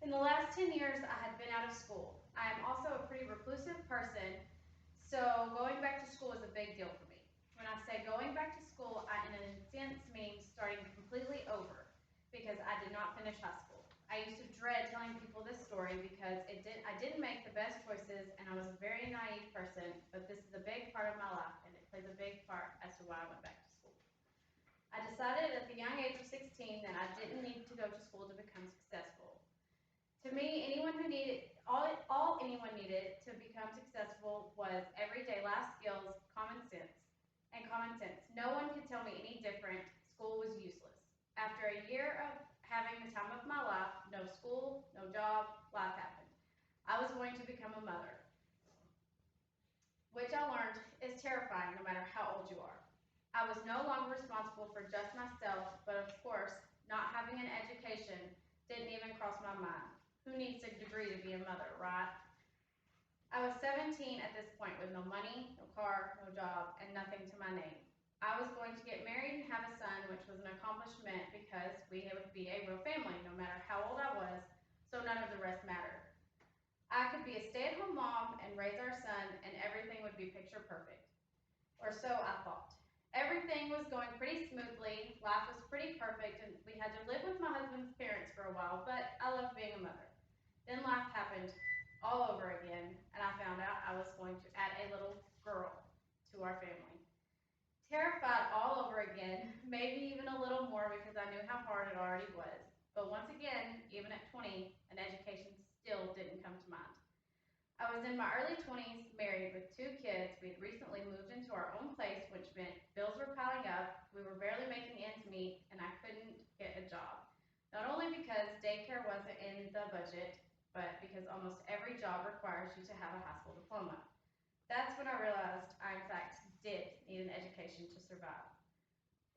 In the last 10 years, I had been out of school. I am also a pretty reclusive person, so going back to school is a big deal for me. When I say going back to school, I in a sense mean starting completely over because I did not finish high school. I used to dread telling people this story because I didn't make the best choices and I was a very naive person, but this is a big part of my life and it plays a big part as to why I went back to school. I decided at the young age of 16 that I didn't need to go to school to become successful. To me, all anyone needed to become successful was everyday life skills, common sense, and common sense. No one could tell me any different. School was useless. After a year of having the time of my life, no school, no job, life happened. I was going to become a mother, which I learned is terrifying no matter how old you are. I was no longer responsible for just myself, but of course, not having an education didn't even cross my mind. Who needs a degree to be a mother, right? I was 17 at this point with no money, no car, no job, and nothing to my name. I was going to get married and have a son, which was an accomplishment because we would be a real family no matter how old I was, so none of the rest mattered. I could be a stay-at-home mom and raise our son and everything would be picture perfect. Or so I thought. Everything was going pretty smoothly, life was pretty perfect, and we had to live with my husband's parents for a while, but I loved being a mother. Then life happened all over again, and I found out I was going to add a little girl to our family. Terrified all over again, maybe even a little more because I knew how hard it already was. But once again, even at 20, an education still didn't come to mind. I was in my early 20s, married with 2 kids. We had recently moved into our own place, which meant bills were piling up, we were barely making ends meet, and I couldn't get a job. Not only because daycare wasn't in the budget, but because almost every job requires you to have a high school diploma. That's when I realized I, in fact, did need an education to survive,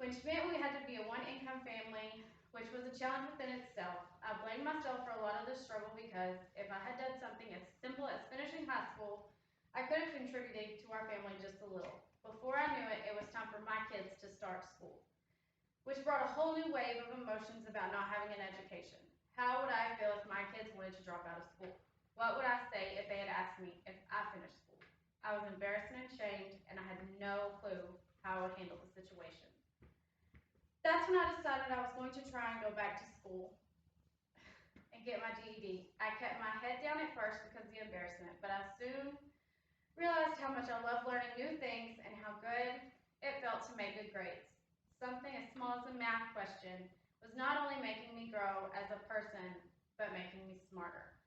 which meant we had to be a one-income family, which was a challenge within itself. I blamed myself for a lot of this struggle because if I had done something as simple as finishing high school, I could have contributed to our family just a little. Before I knew it, it was time for my kids to start school, which brought a whole new wave of emotions about not having an education. How would I feel if my kids wanted to drop out of school? What would I say if they had asked me if I finished school? I was embarrassed and ashamed, and I had no clue how I would handle the situation. That's when I decided I was going to try and go back to school and get my GED. I kept my head down at first because of the embarrassment, but I soon realized how much I love learning new things and how good it felt to make good grades. Something as small as a math question was not only making me grow as a person, but making me smarter.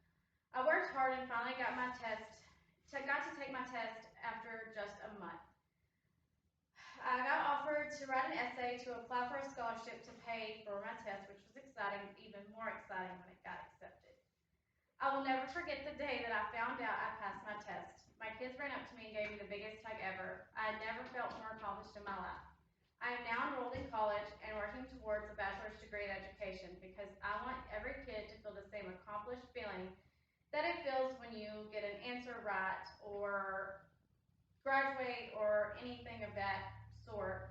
I worked hard and finally got to take my test after just a month. I got offered to write an essay to apply for a scholarship to pay for my test, which was exciting, even more exciting when it got accepted. I will never forget the day that I found out I passed my test. My kids ran up to me and gave me the biggest hug ever. I had never felt more accomplished in my life. I am now enrolled in college and working towards a bachelor's degree in education because I want every kid to feel the same accomplished feeling that it feels when you get an answer right or graduate or anything of that sort.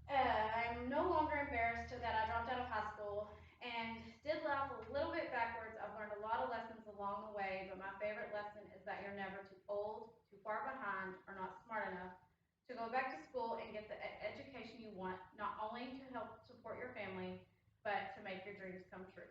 I'm no longer embarrassed that I dropped out of high school and did life a little bit backwards. I've learned a lot of lessons along the way, but my favorite lesson is that you're never too old, too far behind, or not smart enough to go back to school and get the education you want, not only to help support your family, but to make your dreams come true.